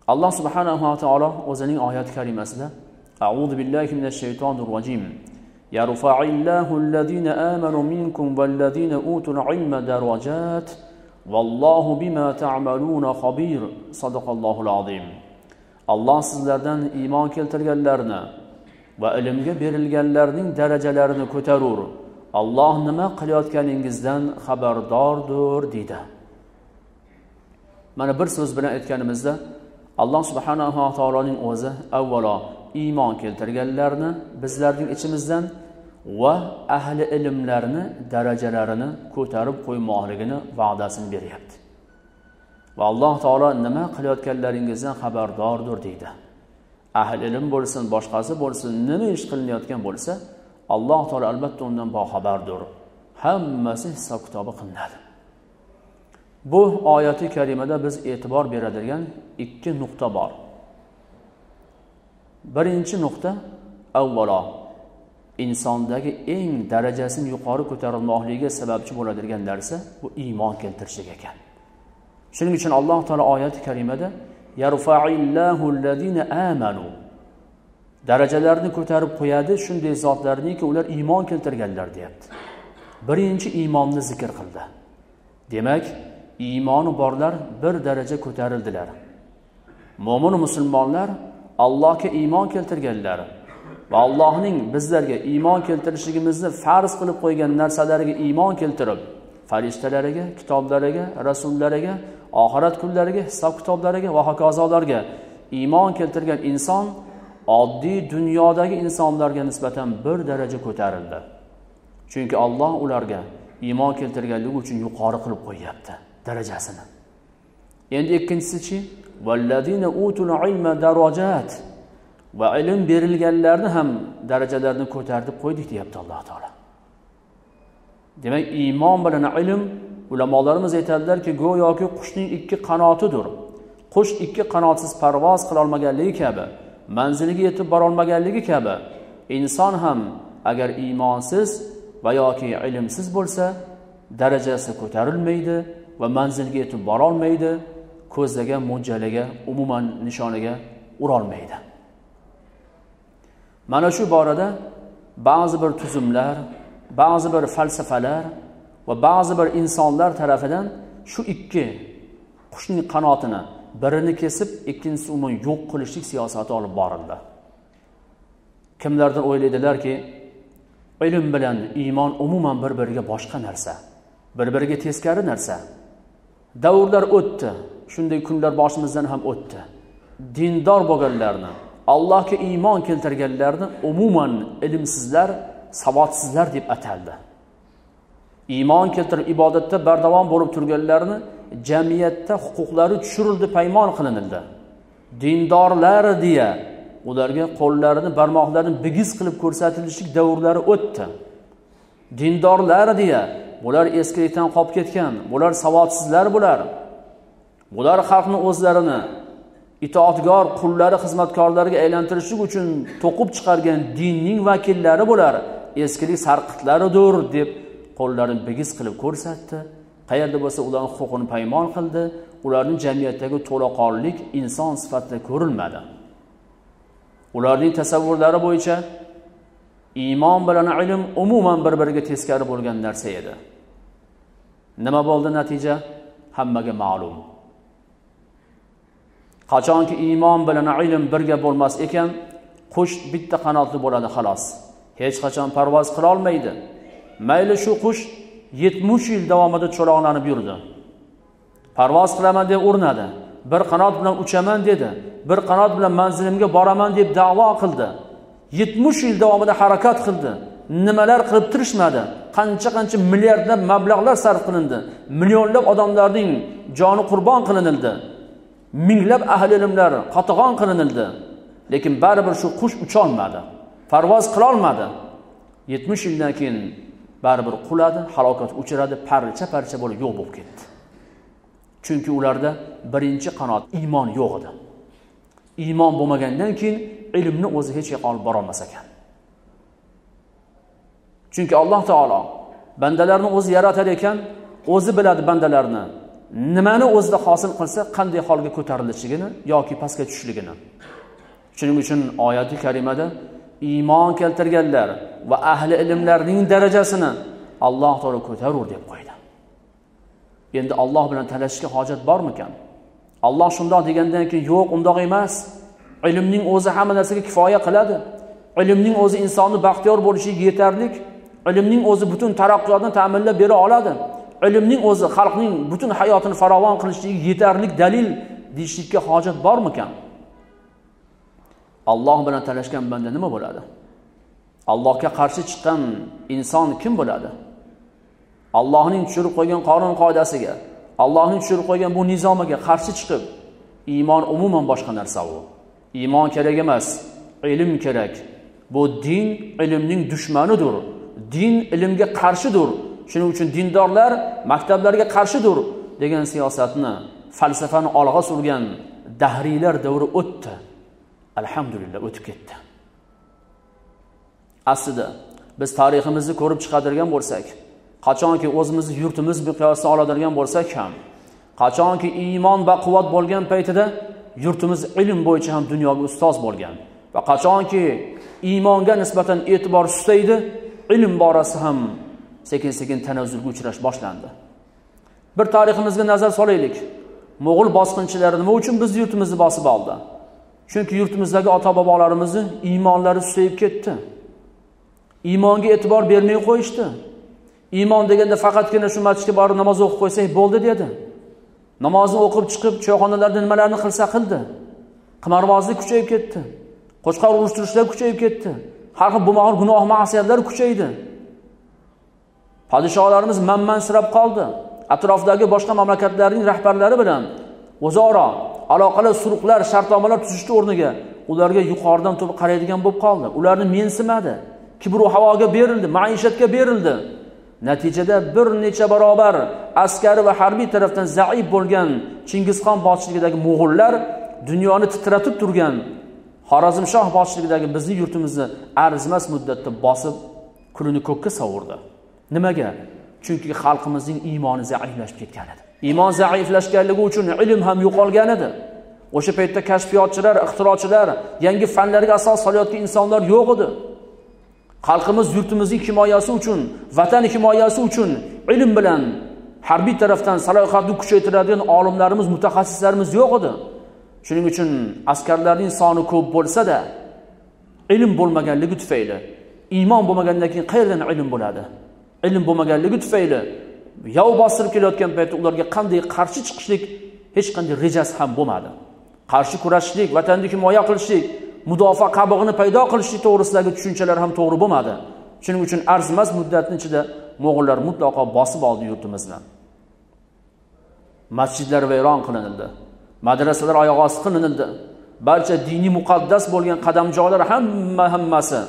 Alloh subhanahu va taolo o'zining oyat karimasida A'udhu billahi minash shaytonir rojim. Yarfa'illahu allazina amanu minkum wallazina utul ilma darajat vallohu bima ta'maluna xabir. Sadaqallohul azim. Alloh sizlardan iymon keltirganlarni va ilmga berilganlarning darajalarini ko'tarur. Alloh nima qilayotganingizdan xabardordir dedi. Mana bir so'z bilan aytganimizda Alloh subhanahu va taoloning o'zi avvalo iymon keltirganlarni bizlarning ichimizdan va ahli ilmlarni darajalarini ko'tarib qo'ymoqligini va'dasini beryapti. Va Alloh taolo nima qilayotganlaringizdan xabardordir deydi. Ahli ilm bo'lsin, boshqasi bo'lsin, nima ish qilinayotgan bo'lsa, Alloh taolo albatta undan boxabardir. Hammasi hisob kitobi qilinadi. Bu oyati karimada biz e'tibor beradigan ikki nuqta bor. Birinchi nuqta avvalo insondagi eng darajasini yuqori ko'tarilmoqligiga sababchi bo'ladigan narsa bu iymon keltirishlik ekan. Shuning uchun Alloh taolo oyati karimada yarfa'illahu allazina amanu darajalarni ko'tarib qo'yadi shunday zotlarniki ular iymon keltirganlar deyapti. Birinchi iymonni zikr qildi. Demak, iymoni borlar bir daraja ko'tarildilar. Mo'min musulmonlar Allohga iymon keltirganlar va Allohning bizlarga iymon keltirishligimizni farz qilib qo'ygan narsalariga iymon keltirib, farishtalariga, kitoblariga, rasullariga, oxirat kunlariga, hisob kitoblariga va hokazolarga iymon keltirgan inson oddiy dunyodagi insonlarga nisbatan bir daraja ko'tarildi. Chunki Alloh ularga iymon keltirganligi uchun yuqori qilib qo'yapti darajasini. Endi ikkinchisi-chi, vallazina utul ilma darajat va ilm berilganlarni ham darajalarini ko'tarib qo'ydik deyapti Alloh taolo. Demak, iymon bilan ilm ulamolarimiz aytadilarki, go'yoki qushning ikki qanotidir. Qush ikki qanotsiz parvoz qila olmaganligi kabi, manziliga yetib bora olmaganligi kabi, inson ham agar iymonsiz va yoki ilmsiz bo'lsa, darajasi ko'tarilmaydi va manzilga yetib bora olmaydi, ko'zlagan mo'ljaliga, umuman nishoniga ura olmaydi. Mana shu borada ba'zi bir tuzumlar, ba'zi bir falsafalar va ba'zi bir insonlar tarafidan shu ikki qushning qanotini birini kesib, ikkinchisini umuman yo'q qilishlik siyosati olib borildi. Kimlardir o'ylaydilarki, ilm bilan iymon umuman bir-biriga boshqa narsa, bir-biriga teskari narsa. Davrlar o'tdi, shunday kunlar boshimizdan ham o'tdi. Dindor bo'lganlarni, Allohga iymon keltirganlarni umuman ilmsizlar, savodsizlar deb ataldi. Iymon keltirib ibodatda bardavom bo'lib turganlarni jamiyatda huquqlari tushirildi, paymon qilinildi. Dindorlar deya ularga qo'llarini, barmoqlarini bigiz qilib ko'rsatilishlik davrlari o'tdi. Dindorlar deya bular eskilikdan qolib ketgan, bular savodsizlar bular. Bular xalqni o'zlarini itoatgor qullari, xizmatkorlariga aylantirishlik uchun to'qib chiqargan dinning vakillari bular, eskilik sarqitlaridir deb qo'llarini bigiz qilib ko'rsatdi. Qayerda bo'lsa ularning huquqini paymon qildi. Ularning jamiyatdagi to'laqonlik inson sifatida ko'rilmadi. Ularning tasavvurlari bo'yicha iymon bilan ilm umuman bir-biriga teskari bo'lgan narsa edi. Nima bo'ldi natija? Hammaga ma'lum. Qachonki iymon bilan ilm birga bo'lmas ekan, qush bitta qanotli bo'ladi xolos. Hech qachon parvoz qila olmaydi. Mayli shu qush 70 yil davomida cho'loqlanib yurdi. Parvoz qilaman deb urinadi. Bir qanot bilan uchaman dedi. Bir qanot bilan manzilimga boraman deb da'vo qildi. 70 yil davomida harakat qildi. Nimalar qilib turishmadi. Qancha milliardlab mablag'lar sarf qilindi. Millionlab odamlarning joni qurbon qilinildi. Minglab ahli ilmlar qatag'on qilinildi. Lekin baribir shu qush ucha olmadi. Parvoz qila olmadi. 70 yildan keyin baribir quladi, halokat uchiradi, parcha-parcha bo'lib yo'q bo'lib ketdi. Chunki ularda birinchi qanot iymon yo'q edi. Iymon bo'lmagandan keyin ilmni o'zi hech yoqqa olib bora olmas ekan. Chunki Alloh taolo bandalarni o'zi yaratar ekan, o'zi biladi bandalarni nimani o'zida hosil qilsa qanday holga ko'tarilishligini yoki pastga tushishligini. Shuning uchun oyati karimada iymon keltirganlar va ahli ilmlarning darajasini Alloh taolo ko'tarur deb qo'ydi. Endi Alloh bilan talashishga hojat bormikan? Alloh shundoq degandan keyin yo'q, undoq emas. Ilmning o'zi hamma narsaga kifoya qiladi. Ilmning o'zi insonni baxtiyor bo'lishiga yetarlik. Ilmning o'zi butun taraqqiyotni ta'minlab bera oladi. Ilmning o'zi xalqning butun hayotini farovon qilishiga yetarlik dalil deyishlikka hojat bormikan? Alloh bilan talashgan banda nima bo'ladi? Allohga qarshi chiqqan inson kim bo'ladi? Allohning tushirib qo'ygan qonun qoidasiga, Allohning tushirib qo'ygan bu nizomiga qarshi chiqib, iymon umuman boshqa narsa u. Iymon kerak emas, ilm kerak. Bu din ilmning dushmanidir. Din ilmga qarshidir. Shuning uchun dindorlar maktablarga qarshidir degan siyosatni, falsafani olg'a surgan dahriylar davri o'tdi. Alhamdulillah o'tib ketdi. Aslida biz tariximizni ko'rib chiqadigan bo'lsak, qachonki o'zimizni yurtimiz miqyosida oladigan bo'lsak ham, qachonki iymon baquvvat bo'lgan paytida yurtimiz ilm bo'yicha ham dunyoga ustoz bo'lgan va qachonki iymonga nisbatan e'tibor susaydi, ilm borasi ham sekin-sekin tanazzulga uchrash boshlandi. Bir tariximizga nazar solaylik. Mo'g'ul bosqinchilari nima uchun biz yurtimizni bosib oldi? Chunki yurtimizdagi ota-bobolarimizni iymonlari susayib ketdi. Iymonga e'tibor bermay qo'yishdi. Iymon deganda faqatgina shu masjidga borib namoz o'qib qo'ysak bo'ldi dedi. Namozni o'qib chiqib choyxonalarda nimalarni qilsa qildi. Qimorbozlik kuchayib ketdi. Qo'chqor urushtirishlar kuchayib ketdi. Har xil bo'lmag'ur gunoh ma'siyatlar kuchaydi. Podshohlarimiz manmansirab qoldi. Atrofdagi boshqa mamlakatlarning rahbarlari bilan o'zaro aloqalar, suruqlar, shartnomalar tuzishni o'rniga ularga yuqoridan turib qaraydigan bo'lib qoldi. Ularni mensimadi. Kibru havoga berildi, maishatga berildi. Natijada bir necha barobar askari va harbiy tarafdan zaif bo'lgan Chingizxon boshchiligidagi mo'g'ullar dunyoni titratib turgan Xorazmshoh boshchiligidagi bizning yurtimizni arzimas muddatda bosib, kulini ko'kka sovurdi. Nimaga? Chunki xalqimizning iymoni zaiflashib ketgan edi. Iymon zaiflashganligi uchun ilm ham yo'qolgan edi. O'sha paytda kashfiyotchilar, ixtirochilar, yangi fanlarga asos solayotgan insonlar yo'q edi. Xalqimiz yurtimizning himoyasi uchun, vatan himoyasi uchun ilm bilan harbiy tarafdan salohiyatni kuchaytiradigan olimlarimiz, mutaxassislarimiz yo'q edi. Shuning uchun askarlarning soni ko'p bo'lsa-da, ilm bo'lmaganligi tufayli, iymon bo'lmagandan keyin qayerdan ilm bo'ladi? Ilm bo'lmaganligi tufayli yov bostirib kelayotgan paytda ularga qanday qarshi chiqishlik hech qanday rejasi ham bo'lmadi. Qarshi kurashishlik, vatanni himoya qilishlik, mudofaa qabig'ini paydo qilishlik to'g'risidagi tushunchalar ham to'g'ri bo'lmadi. Shuning uchun arzimas muddatning ichida mo'g'ullar mutlaqo bosib oldi yurtimizni. Masjidlar vayron qilinildi. Madrasalar oyoq osti qilinildi. Barcha diniy muqaddas bo'lgan qadamjolar hammasi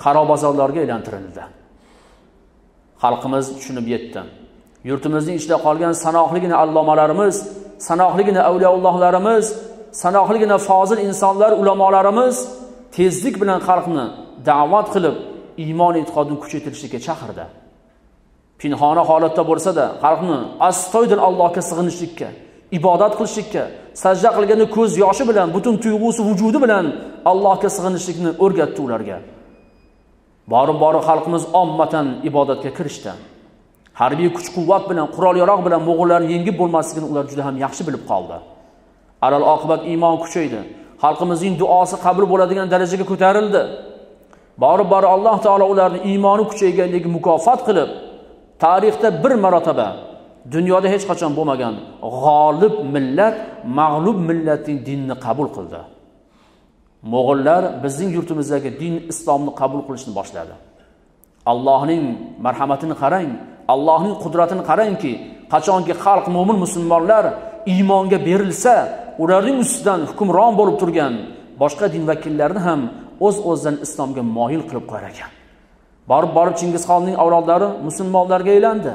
xarobazorlarga aylantirildi. Xalqimiz tushunib yetdi. Yurtimizning ichida qolgan sanoqligina allomalarimiz, sanoqligina avliyoullohlarimiz, sanoqligina fozil insonlar, ulamolarimiz tezlik bilan xalqni da'vat qilib, iymon e'tiqodini kuchaytirishga chaqirdi. Pinhona holatda bo'lsa-da, xalqni astoydil Allohga sig'inishlikka, ibodat qilishlikka, sajda qilganda ko'z yoshi bilan, butun tuyg'usi, vujudi bilan Allohga sig'inishlikni o'rgatdi ularga. Borib xalqimiz ommatan ibodatga kirishdi. Harbiy kuch-quvvat bilan, qurol-yarog' bilan mo'g'ullarni yengib bo'lmasligini ular juda ham yaxshi bilib qoldi. Alal oqibat iymon kuchaydi. Xalqimizning duosi qabul bo'ladigan darajaga ko'tarildi. Borib Alloh taolo ularni iymoni kuchayganligi mukofot qilib, tarixda bir marotaba dunyoda hech qachon bo'lmagan g'olib millat mag'lub millatning dinini qabul qildi. Mo'g'ullar bizning yurtimizdagi din islomni qabul qilishni boshladi. Allohning marhamatini qarang, Allohning qudratini qarangki, qachonki xalq mo'min musulmonlar iymonga berilsa, ularning ustidan hukmron bo'lib turgan boshqa din vakillarini ham o'z-o'zidan islomga moyil qilib qo'yar ekan. Borib Chingizxonning avlodlari musulmonlarga aylandi.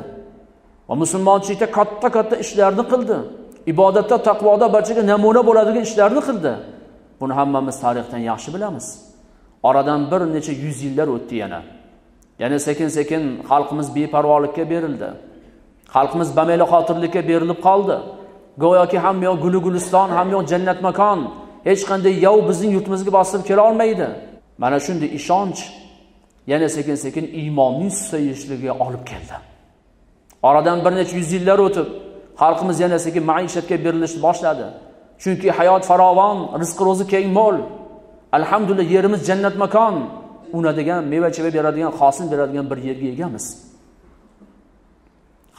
Va musulmonchilikda katta ishlarni qildi. Ibodatda, taqvoda barchaga namuna bo'ladigan ishlarni qildi. Buni hammamiz tarixdan yaxshi bilamiz. Oradan bir necha yuz yillar o'tdi yana. Yana sekin-sekin xalqimiz beparvolikka berildi. Xalqimiz bameli xotirlikka berilib qoldi. Go'yoki hamma yoq gul guliston, hamma yoq jannat makon. Hech qanday yov bizning yurtimizga bosib kela olmaydi. Mana shunday ishonch yana sekin-sekin iymonning susayishligiga olib keldi. Oradan bir necha yuz yillar o'tib, xalqimiz yana sekin maishatga berilishni boshladi. Chunki hayot farovon, rizq ro'zi keng mo'l. Alhamdulillah yerimiz jannat makon. Unadigan, meva-cheva beradigan, hosil beradigan bir yerga egamiz.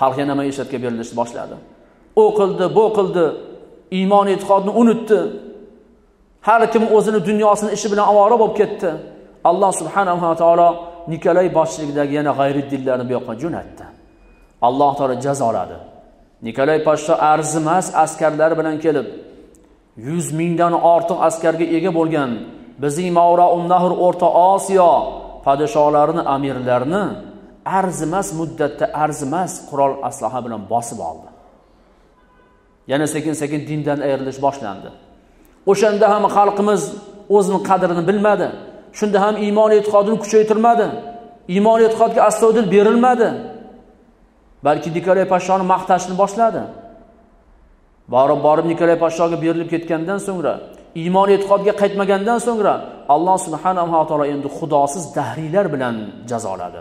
Xalq yana maishatga berilishni boshladi. O'qildi, bo'qildi, iymon e'tiqodni unutdi. Har kim o'zini dunyosini ishi bilan ovora bo'lib ketdi. Alloh subhanahu va taolo Nikolay boshchiligidagi yana g'ayriddinlarni bu yoqqa jo'natdi. Alloh taolo jazoladi. Nikolay podsho arzimas askarlari bilan kelib 100 mingdan ortiq askarga ega bo'lgan bizning Mavroun Nahr O'rta Osiyo podshohlarini, amirlarini arzimas muddatda arzimas qurol aslaha bilan bosib oldi. Yana sekin-sekin dindan ayrilish boshlandi. O'shanda ham xalqimiz o'zining qadrini bilmadi. Shunda ham iymon e'tiqodini kuchaytirmadi. Iymon e'tiqodga astoydil berilmadi. Balki Nikolay podshoni maqtashni boshladi. Borib Nikolay podshoga berilib ketgandan so'ngra, iymon e'tiqodga qaytmagandan so'ngra Alloh subhanahu va taolo endi xudosiz dahriylar bilan jazoladi.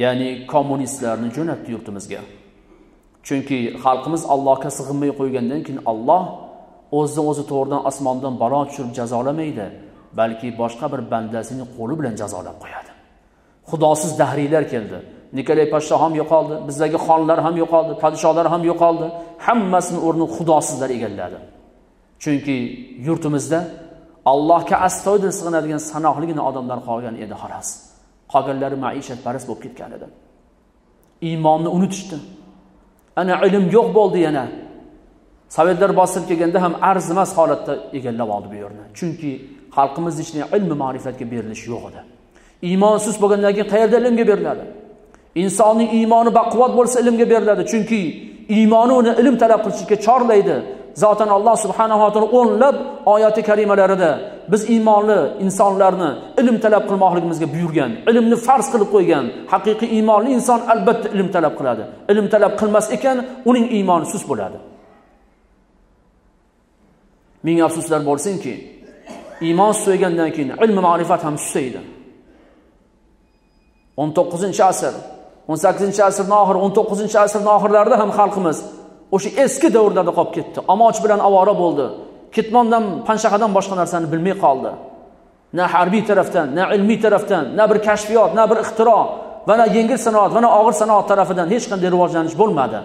Ya'ni kommunistlarni jo'natdi yurtimizga. Chunki xalqimiz Allohga sig'inmay qo'ygandan keyin Alloh o'zi to'g'ridan osmondan balo tushirib jazolamaydi, balki boshqa bir bandasining qo'li bilan jazolab qo'yadi. Xudosiz dahriylar keldi. Nikolay podsho ham yo'qoldi, bizdagi xonlar ham yo'qoldi, podsholar ham yo'qoldi. Hammasini o'rnini xudosizlar egalladi. Chunki yurtimizda Allohga astoydil sig'inadigan sanoqligina odamlar qolgan edi xolos. Qolganlari maishatparast bo'lib ketgan edi. Iymonni unutishdi. Ana ilm yo'q bo'ldi yana. Sovetlar bosib kelganda ham arzimas holatda egallab oldi bu yerni. Chunki xalqimiz ichida ilm ma'rifatga berilish yo'q edi. Iymonsiz bo'lgandan keyin qayerda ilmga beriladi? Insonning iymoni baquvvat bo'lsa ilmga beriladi. Chunki iymoni uni ilm talab qilishga chorlaydi. Zotan Alloh subhanahu va taolo o'nlab oyati karimalarida biz iymonli insonlarni ilm talab qilmoqligimizga buyurgan, ilmni farz qilib qo'ygan. Haqiqiy iymonli inson albatta ilm talab qiladi. Ilm talab qilmas ekan, uning iymoni sus bo'ladi. Ming afsuslar bo'lsinki, iymon susaygandan keyin ilm ma'rifat ham susaydi. 19-asr, 18-asrning oxiri, 19-asrning oxirlarida ham xalqimiz o'sha eski davrlarda qolib ketdi. Amoch bilan avora bo'ldi. Ketmondan, panshaxadan boshqa narsani bilmay qoldi. Na harbiy tarafdan, na ilmiy tarafdan, na bir kashfiyot, na bir ixtiro, va na yengil sanoat, va na og'ir sanoat tarafidan hech qanday rivojlanish bo'lmadi.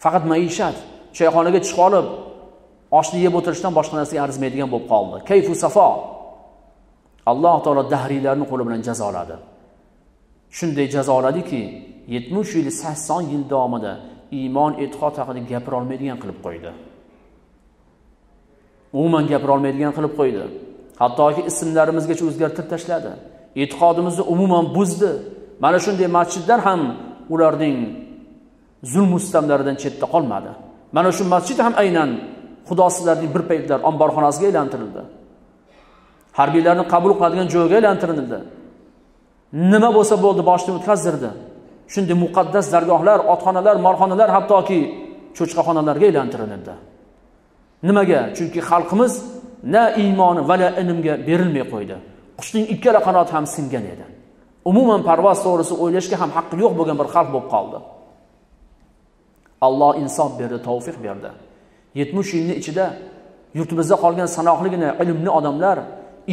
Faqat maishat, choyxonaga chiqib olib, oshni yeb o'tirishdan boshqa narsaga arzimaydigan bo'lib qoldi. Kayfu safo. Alloh taolo dahriylarni qo'li bilan jazoladi. Shunday jazoladiki, 70 yil, 80 yil davomida iymon e'tiqod haqida gapira olmaydigan qilib qo'ydi. Umuman gapira olmaydigan qilib qo'ydi. Hattoki ismlarimizgacha o'zgartirib tashladi. E'tiqodimizni umuman buzdi. Mana shunday masjidlar ham ularning zulm ustamlaridan chetda qolmadi. Mana shu masjid ham aynan xudosizlarning bir paytlar omborxonasiga aylantirildi. Harbiylarni qabul qiladigan joyga aylantirildi. Nima bo'lsa bo'ldi, boshdan o'tkazdirdi. Shunday muqaddas dargohlar, otxonalar, morxonalar, hattoki cho'chqaxonalarga aylantirildi. Nimaga? Chunki xalqimiz na iymoni va na ilmga berilmay qo'ydi. Qushning ikkala qanoti ham singan edi. Umuman parvoz to'g'risi o'ylashga ham haqqi yo'q bo'lgan bir xalq bo'lib qoldi. Alloh insof berdi, tavfiq berdi. 70 yilning ichida yurtimizda qolgan sanoqligina ilmli odamlar,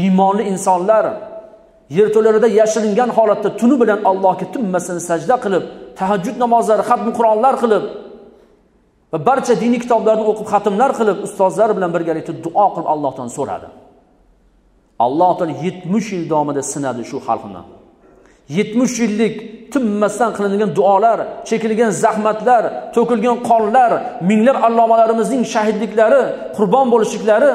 iymonli insonlar yerto'larida yashiringan holatda tuni bilan Allohga tinmasdan sajda qilib, tahajjud namozlari, xatm Qur'onlar qilib va barcha diniy kitoblarni o'qib, xatmlar qilib, ustozlar bilan birgalikda duo qilib Allohdan so'radi. Alloh taolo 70 yil davomida sinadi shu xalqni. 70 yillik tinmasdan qilingan duolar, chekilgan zahmatlar, to'kilgan qonlar, minglab allomalarimizning shahidliklari, qurbon bo'lishliklari,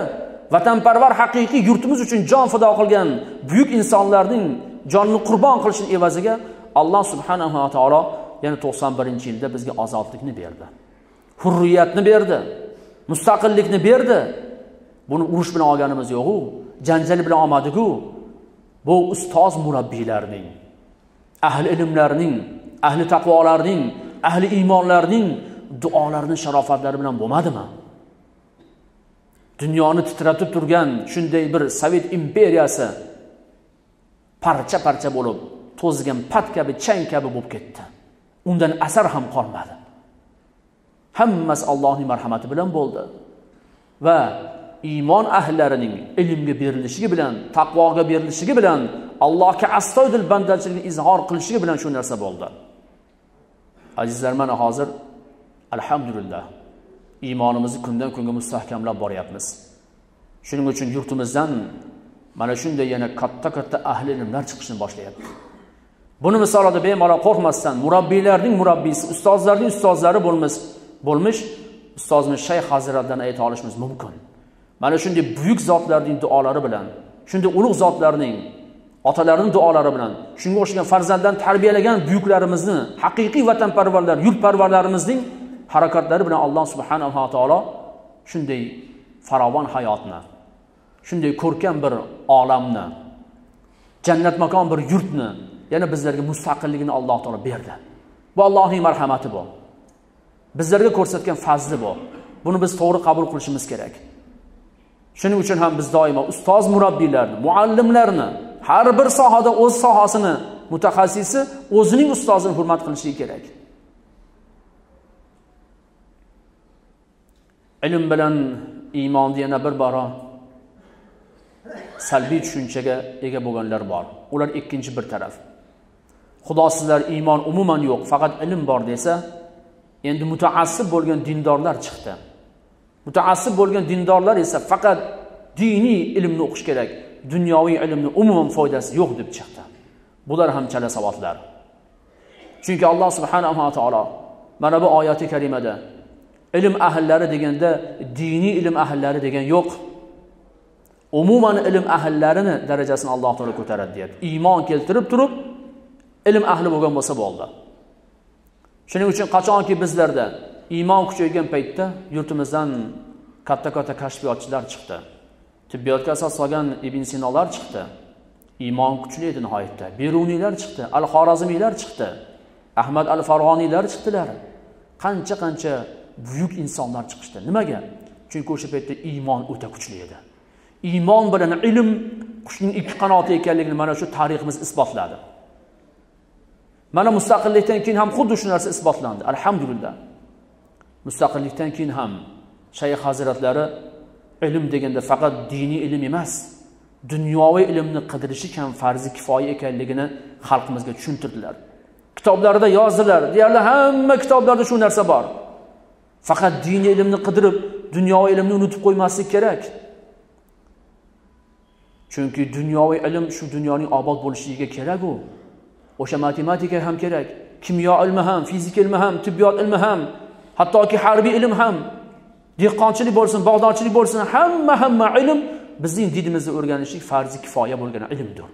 vatanparvar haqiqiy yurtimiz uchun jon fido qilgan buyuk insonlarning jonini qurbon qilishning evaziga Alloh subhanahu va taolo yana 91-yilda bizga ozodlikni berdi. Hurriyatni berdi. Mustaqillikni berdi. Buni urush bilan olganimiz yo'q-ku, janjal bilan olmadik-ku. Bu ustoz murabbiylarning, ahli ilmlarning, ahli taqvolarning, ahli iymonlarning duolarining sharofatlari bilan bo'lmadimi? Dunyoni titratib turgan shunday bir Sovet imperiyasi parcha-parcha bo'lib, to'zgan pat kabi, chang kabi bo'lib ketdi. Undan asar ham qolmadi. Hammasi Allohning marhamati bilan bo'ldi. Va iymon ahlilarining ilmga berilishligi bilan, taqvoga berilishligi bilan, Allohga astoydil bandachilikni izhor qilishligi bilan shu narsa bo'ldi. Azizlar, mana hozir alhamdulillah iymonimizni kundan kunga mustahkamlab boryapmiz. Shuning uchun yurtimizdan mana shunday yana katta ahli ilmlar chiqishni boshlayapti. Buni misolida bemalol qo'rqmasdan murabbiylarning murabbiysi, ustozlarning ustozlari bo'lmish ustozimiz Shayx hazratlarini ayta olishimiz mumkin. Mana shunday buyuk zotlarning duolari bilan, shunday ulug' zotlarning otalarining duolari bilan, shunga o'xshagan farzandlarni tarbiyalagan buyuklarimizni, haqiqiy vatanparvarlar, yurtparvarlarimizning harakatlari bilan Alloh subhanahu va taolo shunday farovon hayotni, shunday ko'rkam bir olamni, jannat makon bir yurtni, yana bizlarga mustaqilligini Alloh taolo berdi. Bu Allohning marhamati bu. Bizlarga ko'rsatgan fazli bu. Buni biz to'g'ri qabul qilishimiz kerak. Shuning uchun ham biz doimo ustoz murabbiylarni, muallimlarni, har bir sohada o'z sohasini mutaxassisi o'zining ustozini hurmat qilishi kerak. Ilm bilan iymonni yana bir bora salbiy tushunchaga ega bo'lganlar bor. Ular ikkinchi bir taraf. Xudosizlar iymon umuman yo'q, faqat ilm bor desa, endi mutaassib bo'lgan dindorlar chiqdi. Mutaassib bo'lgan dindorlar esa faqat diniy ilmni o'qish kerak, dunyoviy ilmni umuman foydasi yo'q deb chiqdi. Bular ham chala savodlar. Chunki Alloh subhanahu va taolo mana bu oyati karimada ilm ahllari deganda diniy ilm ahllari degan yo'q. Umuman ilm ahlarini darajasini Alloh taolo ko'taradi deyapti. Iymon keltirib turib ilm ahli bo'lgan bo'lsa bo'ldi. Shuning uchun qachonki bizlarda iymon kuchaygan paytda yurtimizdan katta kashfiyotchilar chiqdi. Tibbiyotga asos solgan Ibn Sinolar chiqdi. Iymon kuchli edi nihoyatda. Beruniylar chiqdi, Al-Xorazmiylar chiqdi, Ahmad al-Farg'oniylar chiqdilar. Qancha buyuk insonlar chiqishdi. Nimaga? Chunki o'sha paytda iymon o'ta kuchli edi. Iymon bilan ilm qushning ikki qanoti ekanligini mana shu tariximiz isbotladi. Mana mustaqillikdan keyin ham xuddi shu narsa isbotlandi. Alhamdulillah. Mustaqillikdan keyin ham Shayx hazratlari ilm deganda faqat diniy ilm emas, dunyoviy ilmni qidirishi ham farzi kifoya ekanligini xalqimizga tushuntirdilar. Kitoblarida yozdilar. Deyarli hamma kitoblarda shu narsa bor. Faqat diniy ilmni qidirib, dunyoviy ilmni unutib qo'ymaslik kerak. Chunki dunyoviy ilm shu dunyoning obod bo'lishiga kerak u. O'sha matematika ham kerak, kimyo ilmi ham, fizika ilmi ham, tibbiyot ilmi ham, hattoki harbiy ilm ham, dehqonchilik bo'lsin, bog'dorchilik bo'lsin, hamma ilm bizning dinimizda o'rganishlik farzi kifoya bo'lgan ilmdir.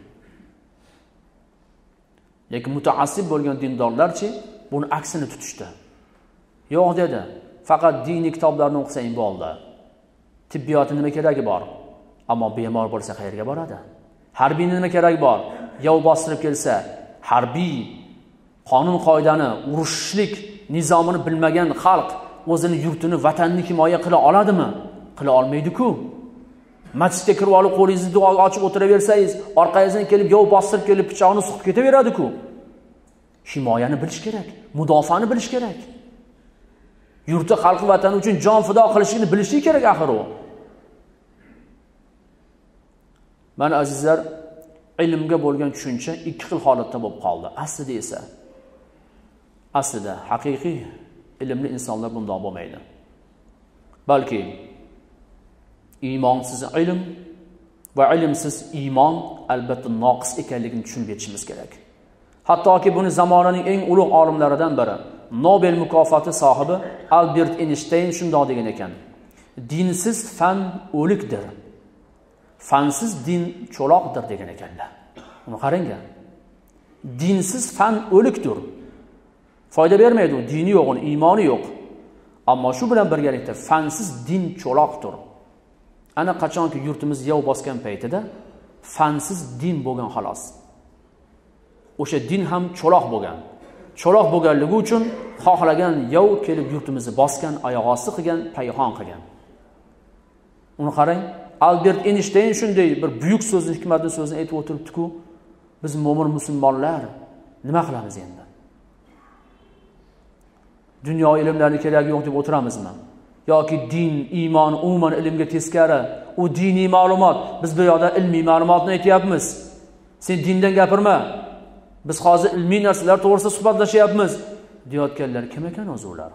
Lekin mutaassib bo'lgan dindorlarchi buni aksini tutishdi. Yo'q dedi, faqat diniy kitoblarni o'qisang bo'ldi. Tibbiyotning nima keragi bor? Ammo bemor bo'lsa qayerga boradi? Harbiyning nima keragi bor? Yov bostirib kelsa, harbiy qonun qoidani, urushlik nizomini bilmagan xalq o'zini yurtini, vatanini himoya qila oladimi? Qila olmaydi-ku. Masjidga kirib olib qo'lingizni duoga ochib o'tiraversangiz, orqangizdan kelib yov bostirib kelib pichoqni suqib ketaveradi-ku. Himoyani bilish kerak, mudofaani bilish kerak. Yurti, xalqi, vatani uchun jon fido qilishini bilishi kerak axir u. Mana azizlar, ilmga bo'lgan tushuncha ikki xil holatda bo'lib qoldi. Aslida haqiqiy ilmli insonlar bundoq bo'lmaydi. Balki iymonsiz ilm va ilmsiz iymon albatta noqis ekanligini tushunib yetishimiz kerak. Hattoki buni zamonaning eng ulug' olimlaridan biri, Nobel mukofoti sohibi Albert Einstein shundoq degan ekan: "Dinsiz fan o'likdir. Fansiz din cho'loqdir" degan ekanlar. Uni qarang-a. Dinsiz fan o'likdir. Foyda bermaydi u, dini yo'q, uni iymoni yo'q. Ammo shu bilan birgalikda fansiz din cho'loqdir. Ana qachonki yurtimiz yov bosgan paytida fansiz din bo'lgan xolos. O'sha din ham cho'loq bo'lgan. cho'loq bo'lganligi uchun xohlagan yov kelib yurtimizni bosgan, oyoq osti qilgan, payhon qilgan. Uni qarang, Albert Einstein shunday bir buyuk so'zni, hikmatli so'zni aytib o'tiribdi-ku, biz mo'min musulmonlar nima qilamiz endi? Dunyo ilmlariga keragi yo'q deb o'tiramizmi? Yoki din, iymon, umuman ilmga teskari, u diniy ma'lumot, biz bu yoqda ilmiy ma'lumotni aytyapmiz. Sen dindan gapirma. Biz hozir ilmiy narsalar to'g'risida suhbatlashyapmiz deyotganlar kim ekan o'zi ular?